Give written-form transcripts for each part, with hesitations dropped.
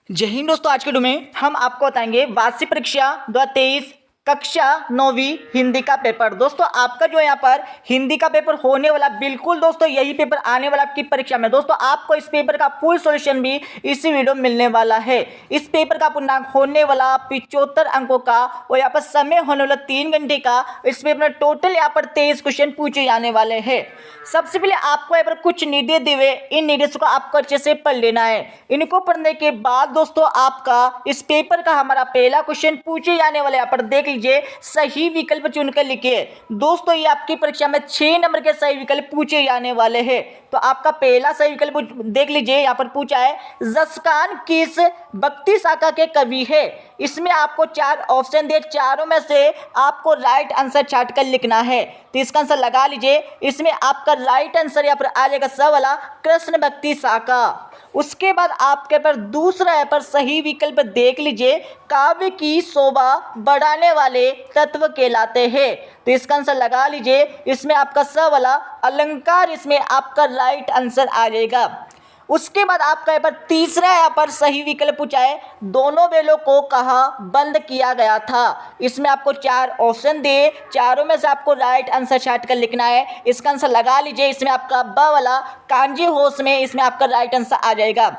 जय हिंद दोस्तों। आज के वीडियो में हम आपको बताएंगे वार्षिक परीक्षा 2023 कक्षा 9वीं हिंदी का पेपर। दोस्तों आपका जो यहाँ पर हिंदी का पेपर होने वाला, बिल्कुल दोस्तों यही पेपर आने वाला आपकी परीक्षा में। दोस्तों आपको इस पेपर का फुल सॉल्यूशन भी इसी वीडियो में मिलने वाला है। इस पेपर का पूर्णांक होने वाला 75 अंकों का और यहाँ पर समय होने वाला 3 घंटे का। इस पेपर में टोटल यहाँ पर 23 क्वेश्चन पूछे जाने वाले हैं। सबसे पहले आपको यहाँ पर कुछ निर्देश दिए हुए, इन निर्देशों को आपको अच्छे से पढ़ लेना है। इनको पढ़ने के बाद दोस्तों आपका इस पेपर का हमारा पहला क्वेश्चन पूछे जाने वाले, यहाँ पर देख लीजिए, सही विकल्प चुनकर लिखिए। दोस्तों ये आपकी परीक्षा में 6 नंबर के सही विकल्प पूछे जाने वाले हैं। तो आपका पहला सही विकल्प देख लीजिए, यहाँ पर पूछा है जसखान किस भक्ति शाखा के कवि है। इसमें आपको 4 ऑप्शन दे, चारों में से आपको राइट आंसर छाट कर लिखना है। तो इसका आंसर लगा लीजिए। इसमें आपका राइट आंसर यहाँ पर आ जाएगा स वाला, कृष्ण भक्ति शाखा। उसके बाद आपके पर दूसरा यहाँ पर सही विकल्प देख लीजिए, काव्य की शोभा बढ़ाने वाले तत्व कहलाते हैं। तो इसका आंसर लगा लीजिए। इसमें आपका स वाला अलंकार, इसमें आपका राइट आंसर आ जाएगा। उसके बाद आपका यहाँ पर तीसरा यहाँ पर सही विकल्प पूछा है, दोनों बेलों को कहाँ बंद किया गया था। इसमें आपको 4 ऑप्शन दे, चारों में से आपको राइट आंसर छाट कर लिखना है। इसका आंसर लगा लीजिए। इसमें आपका ब वाला कांजी होश में, इसमें आपका राइट आंसर आ जाएगा।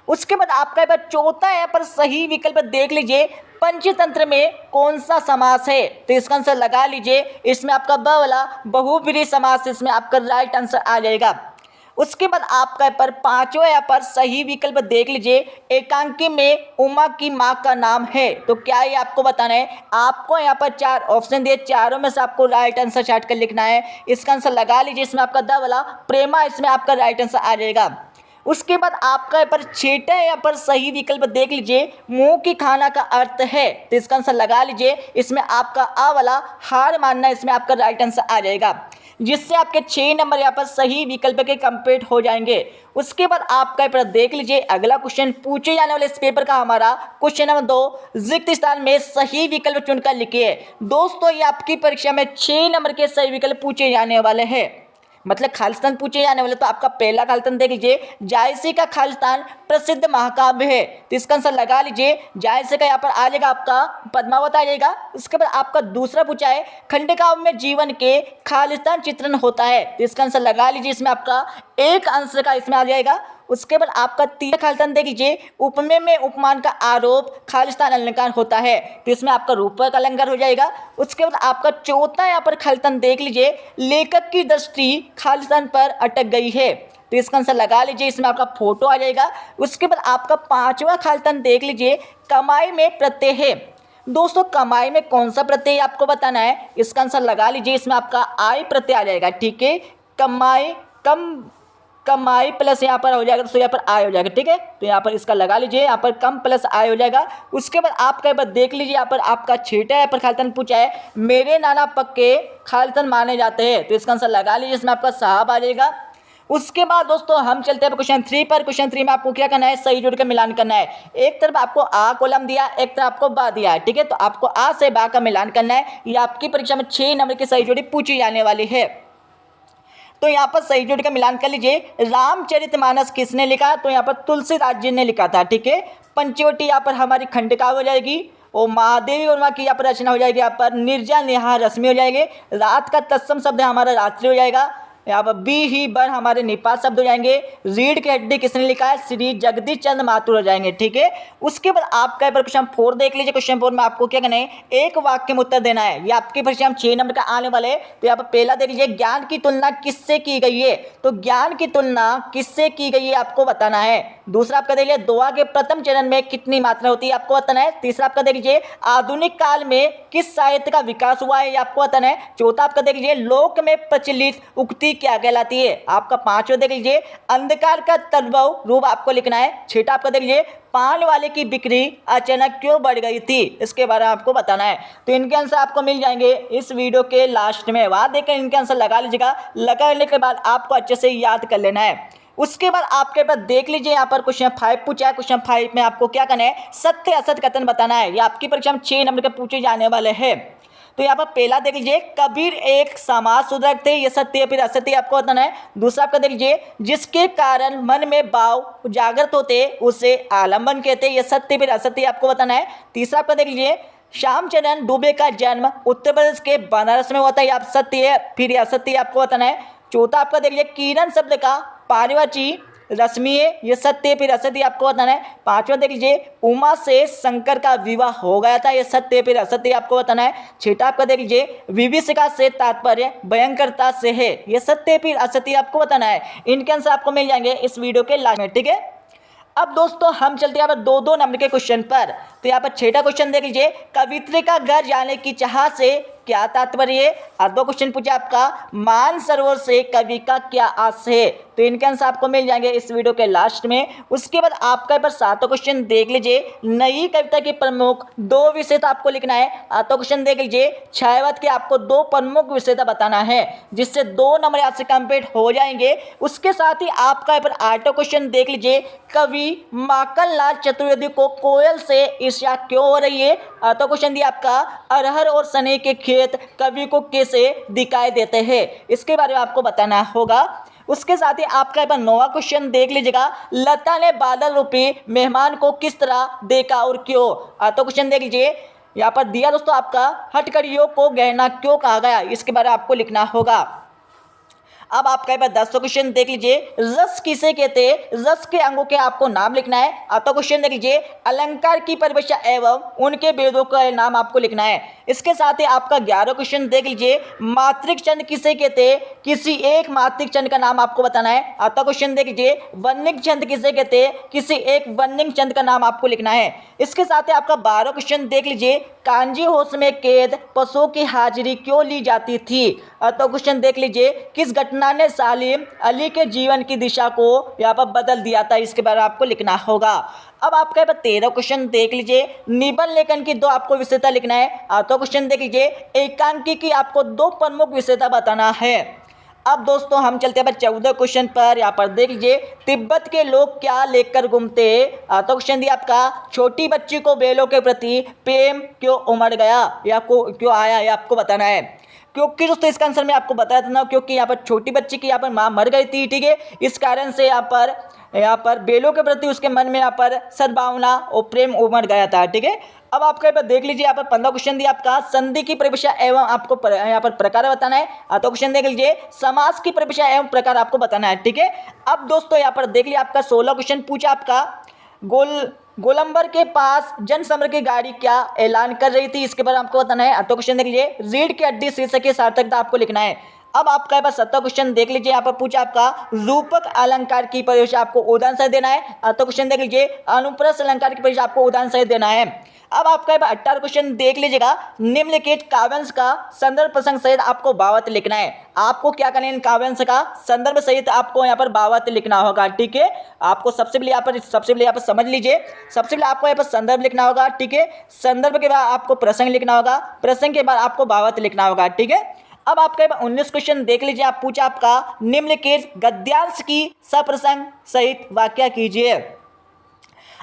उसके बाद आपका यहाँ पर चौथा यहाँ पर सही विकल्प देख लीजिए, पंचतंत्र में कौन सा समास है। तो इसका आंसर लगा लीजिए। इसमें आपका ब वाला बहुब्रीहि समास, इसमें आपका राइट आंसर आ जाएगा। उसके बाद आपका पर पांचवा यहाँ पर सही विकल्प देख लीजिए, एकांकी में उमा की माँ का नाम है। तो क्या ये आपको बताना है। आपको यहाँ पर 4 ऑप्शन दिए, चारों में से आपको राइट आंसर छाट कर लिखना है। इसका आंसर लगा लीजिए। इसमें आपका द वाला प्रेमा, इसमें आपका राइट आंसर आ जाएगा। उसके बाद आपका यहाँ पर छठा यहाँ पर सही विकल्प देख लीजिए, मुंह की खाना का अर्थ है। तो इसका आंसर लगा लीजिए। इसमें आपका आ वाला हार मानना, इसमें आपका राइट आंसर आ जाएगा, जिससे आपके 6 नंबर यहाँ पर सही विकल्प के कंप्लीट हो जाएंगे। उसके बाद आपका यहाँ पर देख लीजिए, अगला क्वेश्चन पूछे जाने वाले इस पेपर का हमारा क्वेश्चन नंबर 2, रिक्त स्थान में सही विकल्प चुनकर लिखिए। दोस्तों ये आपकी परीक्षा में 6 नंबर के सही विकल्प पूछे जाने वाले हैं, मतलब खालिस्तान पूछे जाने वाले। तो आपका पहला खालिस्तान देख लीजिए, जायसी का खालिस्तान प्रसिद्ध महाकाव्य है। तो इसका आंसर लगा लीजिए। जायसी का यहाँ पर आ जाएगा आपका पद्मावत आ जाएगा। उसके बाद आपका दूसरा पूछा है, खंडकाव्य में जीवन के खालिस्तान चित्रण होता है। तो इसका आंसर लगा लीजिए। इसमें आपका एक आंसर का इसमें आ जाएगा। उसके बाद आपका तीसरा खालिस्तान देख लीजिए, उपमेय में उपमान का आरोप खालिस्तान अलंकार होता है। तो इसमें आपका रूपक अलंकार हो जाएगा। उसके बाद आपका चौथा यहाँ पर खालिस्तान देख लीजिए, लेखक की दृष्टि खालिस्तान पर अटक गई है। तो इसका आंसर लगा लीजिए। इसमें आपका फोटो आ जाएगा। उसके बाद आपका पांचवा खालिस्तान देख लीजिए, कमाई में प्रत्यय है। दोस्तों कमाई में कौन सा प्रत्यय आपको बताना है। इसका आंसर लगा लीजिए। इसमें आपका आई प्रत्यय आ जाएगा। ठीक है, कमाई प्लस यहाँ पर हो जाएगा, तो यहाँ पर आय हो जाएगा। ठीक है, तो यहाँ पर इसका लगा लीजिए, यहाँ पर कम प्लस आय हो जाएगा। उसके बाद आपका यहाँ पर देख लीजिए, यहाँ पर आपका छठा यहाँ पर खालिस्तान पूछा है, मेरे नाना पक्के खालिस्तान माने जाते हैं। तो इसका आंसर लगा लीजिए। इसमें आपका साहब आ जाएगा। उसके बाद दोस्तों हम चलते हैं क्वेश्चन 3 पर। क्वेश्चन 3 में आपको क्या करना है, सही जोड़ कर मिलान करना है। एक तरफ आपको आ कॉलम दिया, एक तरफ आपको बा दिया है। ठीक है, तो आपको आ से बा का मिलान करना है। ये आपकी परीक्षा में 6 नंबर की सही जोड़ी पूछी जाने वाली है। तो यहाँ पर सही जोड़ी का मिलान कर लीजिए। रामचरितमानस किसने लिखा। तो यहाँ पर तुलसीदास जी ने लिखा था। ठीक है, पंचवटी यहाँ पर हमारी खंडकाव्य हो जाएगी, और महादेवी वर्मा की यहाँ पर रचना हो जाएगी। यहाँ पर निर्जा नेहा रश्मि हो जाएंगे। रात का तत्सम शब्द हमारा रात्रि हो जाएगा। यहाँ पर बी ही बर हमारे निपात शब्द हो जाएंगे। रीढ़ की हड्डी किसने लिखा है, श्री जगदीश चंद्र माथुर हो जाएंगे। ठीक है, उसके बाद आपका पर क्वेश्चन 4 देख लीजिए। क्वेश्चन 4 में आपको क्या करना है, एक वाक्य में उत्तर देना है। ये आपकी परीक्षा में 6 नंबर का आने वाले हैं। तो यहाँ पर पहला देख लीजिए, ज्ञान की तुलना किससे की गई है। तो ज्ञान की तुलना किससे की गई है आपको बताना है। दूसरा आपका देख लीजिए, दोहा के प्रथम चरण में कितनी मात्रा होती है आपको बताना है। तीसरा आपका देख लीजिए, आधुनिक काल में किस साहित्य का विकास हुआ है, ये आपको बताना है। चौथा आपका देख लीजिए, लोक में प्रचलित उक्ति क्या कहलाती है। आपका पांचवा देख लीजिए, अंधकार का तद्भव रूप आपको लिखना है। छठा आपका देख लीजिए, पान वाले की बिक्री अचानक क्यों बढ़ गई थी, इसके बारे में आपको बताना है। तो इनके आंसर आपको मिल जाएंगे इस वीडियो के लास्ट में। वहां देखकर इनके आंसर लगा लीजिएगा। लगाने के बाद आपको अच्छे से याद कर लेना है। उसके बाद आपके पास देख लीजिए, यहाँ पर क्वेश्चन 5 पूछा है। क्वेश्चन 5 में आपको क्या करना है, सत्य असत्य कथन बताना है। ये आपकी परीक्षा में 6 नंबर के पूछे जाने वाले हैं। तो यहाँ पर पहला देख लीजिए, कबीर एक समाज सुधारक थे, ये सत्य है फिर असत्य आपको बताना है। दूसरा आपका देख लीजिए, जिसके कारण मन में भाव जागृत होते उसे आलम्बन कहते हैं, ये सत्य फिर असत्य आपको बताना है। तीसरा आपका देख लीजिए, श्यामचंद्र दुबे का जन्म उत्तर प्रदेश के बनारस में होता है, ये आप सत्य है फिर असत्य आपको बताना है। चौथा आपका देख लीजिए, किरण शब्द का पारिवाची रश्मि है, ये सत्य फिर असत्य आपको बताना है। पांचवा देख लीजिए, उमा से शंकर का विवाह हो गया था, ये सत्य फिर असत्य आपको बताना है। छठा आपका देख लीजिए, विभीषिका से तात्पर्य भयंकरता से है, ये सत्य फिर असत्य आपको बताना है। इनके आंसर आपको मिल जाएंगे इस वीडियो के लास्ट में, ठीक है। अब दोस्तों हम चलते हैं यहाँ पर 2-2 नंबर के क्वेश्चन पर। तो यहाँ पर छठा क्वेश्चन देख लीजिए, कवित्री का घर जाने की चाह से क्या तात्पर्य है। और 2 क्वेश्चन पूछा आपका, मान सरोवर से कवि का क्या आशय है। तो इनके आंसर आपको मिल जाएंगे इस वीडियो के लास्ट में। उसके बाद आपका पर 7वां क्वेश्चन देख लीजिए, नई कविता के प्रमुख 2 विशेषता आपको लिखना है। 8वां क्वेश्चन देख लीजिए, छायावाद के आपको 2 प्रमुख विशेषता बताना है, जिससे 2 नंबर यहाँ से कंप्लीट हो जाएंगे। उसके साथ ही आपका पर 8वां क्वेश्चन देख लीजिए, कवि माखनलाल चतुर्वेदी को कोयल से ईर्ष्या क्यों हो रही है। 8वां क्वेश्चन दिया आपका, अरहर और सने के खेत कवि को कैसे दिखाई देते हैं, इसके बारे में आपको बताना होगा। उसके साथ ही आपका 9वां क्वेश्चन देख लीजिएगा, लता ने बादल रूपी मेहमान को किस तरह देखा और क्यों। 8वां क्वेश्चन देख लीजिए, यहाँ पर दिया दोस्तों आपका, हथकड़ियों को गहना क्यों कहा गया, इसके बारे में आपको लिखना होगा। अब आपका 10वां क्वेश्चन देख लीजिए, रस किसे कहते हैं, रस के अंगों के आपको नाम लिखना है। 8वां क्वेश्चन देख लीजिए, अलंकार की परिभाषा एवं उनके भेदों का नाम आपको लिखना है। इसके साथ ही आपका 11वां क्वेश्चन देख लीजिए, मात्रिक चंद किसे कहते हैं, किसी एक मात्रिक चंद का नाम आपको बताना है। 8वां क्वेश्चन देख लीजिए, वर्णिक चंद किसे कहते हैं, किसी एक वर्णिक चंद का नाम आपको लिखना है। इसके साथ ही आपका 12वां क्वेश्चन देख लीजिए, कांजी होश में कैद पशुओं की हाजिरी क्यों ली जाती थी। 8वां क्वेश्चन देख लीजिए, किस घटना ने सालिम अली के जीवन की दिशा को यहाँ पर बदल दिया था, इसके बारे में आपको लिखना होगा। अब आपका 13वां क्वेश्चन देख लीजिए, निबंध लेखन की 2 आपको विशेषता लिखना है। 8वां क्वेश्चन देख लीजिए, एकांकी की आपको 2 प्रमुख विशेषता बताना है। अब दोस्तों हम चलते हैं 14वें क्वेश्चन पर। यहाँ पर देख लीजिए, तिब्बत के लोग क्या लेकर घूमते। 8वां क्वेश्चन दिया आपका, छोटी बच्ची को बैलों के प्रति प्रेम क्यों उमड़ गया या क्यों आया, ये आपको बताना है। क्योंकि दोस्तों इसका आंसर मैं आपको बताया था ना, क्योंकि यहाँ पर छोटी बच्ची की यहाँ पर माँ मर गई थी, ठीक है। इस कारण से यहाँ पर बैलों के प्रति उसके मन में यहाँ पर सद्भावना और प्रेम उमड़ गया था, ठीक है। अब आपका यहाँ पर देख लीजिए, यहाँ पर 15वां क्वेश्चन दिया आपका, संधि की परिभाषा एवं आपको यहाँ पर प्रकार बताना है। तो क्वेश्चन देख लीजिए, समास की परिभाषा एवं प्रकार आपको बताना है, ठीक है। अब दोस्तों यहाँ पर देख लीजिए, आपका 16वां क्वेश्चन पूछा आपका, गोलंबर के पास जनसमर की गाड़ी क्या ऐलान कर रही थी, इसके बारे में आपको बताना है। 8वां क्वेश्चन देख लीजिए, रीढ़ की हड्डी शीर्षक की सार्थकता आपको लिखना है। अब आपका 7वां क्वेश्चन देख लीजिए, यहाँ पर पूछा आपका, रूपक अलंकार की परिभाषा आपको उदाहरण सहित देना है। 8वां क्वेश्चन देख लीजिए, अनुप्रास अलंकार की परिभाषा आपको उदाहरण सहित देना है। अब आपका 18वां क्वेश्चन देख लीजिएगा, निम्नलिखित काव्यांश का संदर्भ प्रसंग सहित आपको भावार्थ लिखना है। आपको क्या करना है, इन काव्यांश का संदर्भ सहित आपको यहाँ पर भावार्थ लिखना होगा, ठीक है। आपको सबसे पहले यहाँ पर समझ लीजिए, सबसे पहले आपको यहाँ पर संदर्भ लिखना होगा, ठीक है। संदर्भ के बाद आपको प्रसंग लिखना होगा, प्रसंग के बाद आपको भावार्थ लिखना होगा, ठीक है। अब आपका 19 क्वेश्चन देख लीजिए, आप पूछा आपका, निम्नलिखित गद्यांश की सप्रसंग सहित व्याख्या कीजिए।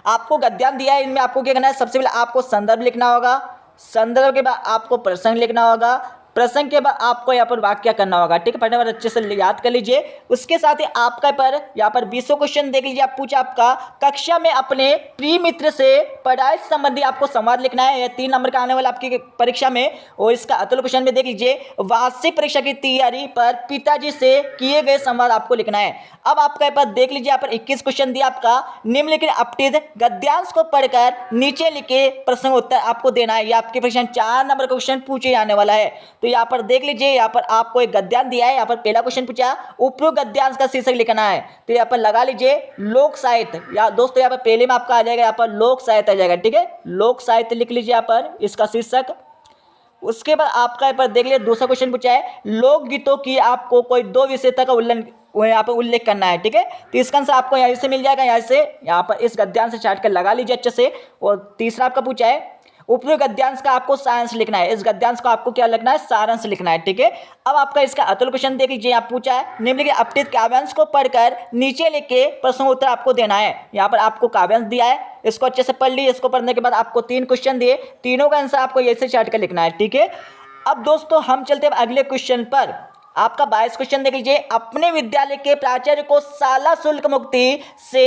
आपको गद्यांश दिया है, इनमें आपको क्या करना है, सबसे पहले आपको संदर्भ लिखना होगा, संदर्भ के बाद आपको प्रसंग लिखना होगा, प्रसंग के बाद आपको यहाँ पर वाक्य करना होगा, ठीक है। फटाफट अच्छे से याद कर लीजिए। उसके साथ ही आपका पर यहाँ पर 20वां क्वेश्चन देख लीजिए, आप पूछा आपका, कक्षा में अपने प्रिय मित्र से पढ़ाई संबंधी आपको संवाद लिखना है। यह 3 नंबर का आने वाला आपकी परीक्षा में। और इसका अतुल क्वेश्चन में देख लीजिए, वार्षिक परीक्षा की तैयारी पर पिताजी से किए गए संवाद आपको लिखना है। अब आपका पर देख लीजिए, यहाँ पर 21 क्वेश्चन दिया आपका, निम्नलिखित अपठित गद्यांश को पढ़कर नीचे लिखे प्रश्न उत्तर आपको देना है। यह आपके परीक्षा 4 नंबर का क्वेश्चन पूछे जाने वाला है। तो यहाँ पर देख लीजिए, यहाँ पर आपको एक गद्यांश दिया है। यहाँ पर पहला क्वेश्चन पूछा, उपरोक्त गद्यांश का शीर्षक लिखना है। तो यहाँ पर लगा लीजिए लोक साहित्य, या दोस्तों यहाँ पर पहले में आपका आ जाएगा, यहाँ पर लोक साहित्य आ जाएगा, ठीक है। लोक साहित्य लिख लीजिए यहाँ पर इसका शीर्षक। उसके बाद आपका यहाँ पर देख लीजिए, दूसरा क्वेश्चन पूछा है, लोकगीतों की आपको कोई 2 विशेषता का यहाँ पर उल्लेख करना है, ठीक है। तो इसका आंसर आपको यहाँ से मिल जाएगा, यहाँ से यहाँ पर इस गद्यांश से चाट कर लगा लीजिए अच्छे से। और तीसरा आपका पूछा है, उपरोक्त गद्यांश का आपको सारांश लिखना है। इस गद्यांश को आपको क्या लिखना है, सारांश लिखना है, ठीक है। अब आपका इसका अतुल क्वेश्चन देख लीजिए, आप पूछा है, निम्नलिखित अपठित काव्यांश को पढ़कर नीचे लिखे प्रश्न उत्तर आपको देना है। यहाँ पर आपको काव्यांश दिया है, इसको अच्छे से पढ़ लीजिए। इसको पढ़ने के बाद आपको 3 क्वेश्चन दिए, तीनों का आंसर आपको ऐसे चार्ट कर लिखना है, ठीक है। अब दोस्तों हम चलते हैं अगले क्वेश्चन पर। आपका 22 क्वेश्चन देख लीजिए। अपने विद्यालय के प्राचार्य को शाला शुल्क मुक्ति से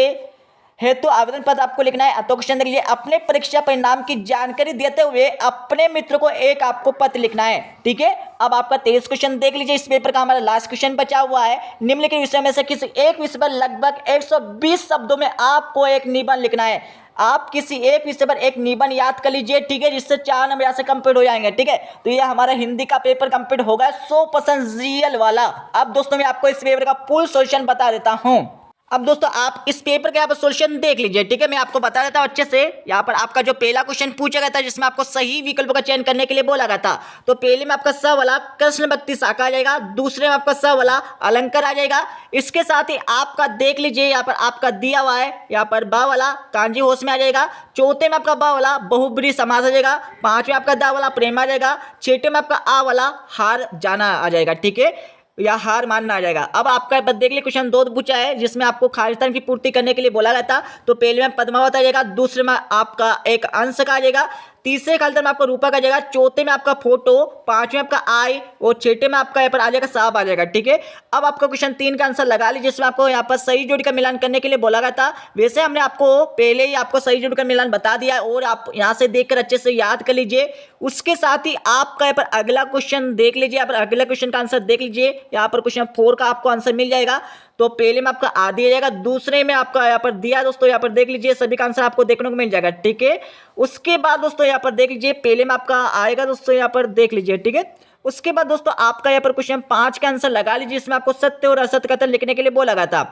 हेतु आवेदन पत्र आपको लिखना है। तो क्वेश्चन देख लीजिए। अपने परीक्षा परिणाम की जानकारी देते हुए अपने मित्र को एक आपको पत्र लिखना है। ठीक है। अब आपका 23 क्वेश्चन देख लीजिए। इस पेपर का हमारा लास्ट क्वेश्चन बचा हुआ है। निम्नलिखित विषय में से किसी एक विषय पर लगभग 120 शब्दों में आपको एक निबंध लिखना है। आप किसी एक विषय पर एक निबंध याद कर लीजिए। ठीक है, जिससे 4 नंबर यहाँ से कंप्लीट हो जाएंगे। ठीक है, तो ये हमारा हिंदी का पेपर कंप्लीट होगा 100% रियल वाला। अब दोस्तों मैं आपको इस पेपर का फुल सॉल्यूशन बता देता हूँ। अब दोस्तों आप इस पेपर का यहाँ पर सॉल्यूशन देख लीजिए। ठीक है, मैं आपको बता देता हूँ अच्छे से। यहाँ पर आपका जो पहला क्वेश्चन पूछा गया था जिसमें आपको सही विकल्प का चयन करने के लिए बोला गया था, तो पहले में आपका स वाला कृष्ण भक्ति शाखा आ जाएगा, दूसरे में आपका स वाला अलंकार आ जाएगा। इसके साथ ही आपका देख लीजिए यहाँ पर आपका दिया हुआ है, यहाँ पर ब वाला कांजी होश में आ जाएगा, चौथे में आपका ब वाला बहुब्रीहि समास आ जाएगा, पांचवें आपका द वाला प्रेम आ जाएगा, छठे में आपका आ वाला हार जाना आ जाएगा। ठीक है, या हार मानना आ जाएगा। अब आपका देख लिया क्वेश्चन 2 पूछा है जिसमें आपको खालिस्तान की पूर्ति करने के लिए बोला गया था, तो पहले में पद्मावत आ जाएगा, दूसरे में आपका एक अंश का आ जाएगा, तीसरे खालिस्तान में आपका रूपक आ जाएगा, चौथे में आपका फोटो, पांचवें आपका आई और छठे में आपका यहाँ पर आ जाएगा साहब आ जाएगा। ठीक है, अब आपका क्वेश्चन 3 का आंसर लगा लीजिए जिसमें आपको यहाँ पर सही जोड़ी का मिलान करने के लिए बोला गया था। वैसे हमने आपको पहले ही आपको सही जोड़ी का मिलान बता दिया है और आप यहाँ से देखकर अच्छे से याद कर लीजिए। उसके साथ ही आपका यहाँ पर अगला क्वेश्चन देख लीजिए। यहाँ पर अगला क्वेश्चन का आंसर देख लीजिए। यहाँ पर क्वेश्चन 4 का आपको आंसर मिल जाएगा। तो पहले में आपका आ दिया जाएगा, दूसरे में आपका यहाँ पर दिया दोस्तों, यहाँ पर देख लीजिए सभी का आंसर आपको देखने को मिल जाएगा। ठीक है, उसके बाद दोस्तों यहाँ पर देख लीजिए पहले में आपका आएगा दोस्तों, यहाँ पर देख लीजिए। ठीक है, उसके बाद दोस्तों आपका यहाँ पर क्वेश्चन 5 का आंसर लगा लीजिए जिसमें आपको सत्य और असत्य कथन लिखने के लिए बोला गया था,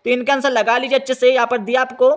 तो इनका आंसर लगा लीजिए अच्छे से। यहाँ पर दिया आपको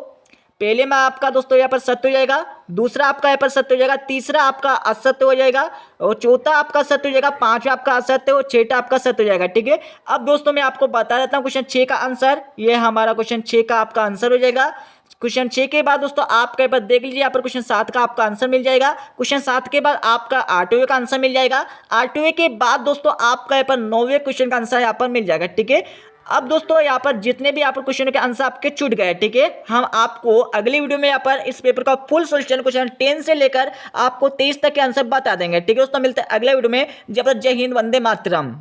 पहले में आपका दोस्तों यहाँ पर सत्य हो जाएगा, दूसरा आपका यहाँ पर सत्य हो जाएगा, तीसरा आपका असत्य हो जाएगा और चौथा आपका सत्य हो जाएगा, पांचवा आपका असत्य और छठा आपका सत्य हो जाएगा। ठीक है, अब दोस्तों मैं आपको बता देता हूँ क्वेश्चन 6 का आंसर। ये हमारा क्वेश्चन 6 का आपका आंसर हो जाएगा। क्वेश्चन 6 के बाद दोस्तों आपका यहाँ पर देख लीजिए, यहाँ पर क्वेश्चन 7 का आपका आंसर मिल जाएगा। क्वेश्चन 7 के बाद आपका 8वें का आंसर मिल जाएगा। 8वें के बाद दोस्तों आपका यहाँ पर 9वें क्वेश्चन का आंसर यहाँ पर मिल जाएगा। ठीक है, अब दोस्तों यहाँ पर जितने भी यहाँ पर क्वेश्चनों के आंसर आपके छूट गए। ठीक है, हम आपको अगली वीडियो में यहाँ पर इस पेपर का फुल सॉल्यूशन क्वेश्चन 10 से लेकर आपको 23 तक के आंसर बता देंगे। ठीक है दोस्तों, मिलते हैं अगले वीडियो में। जब तक जय हिंद, वंदे मातरम।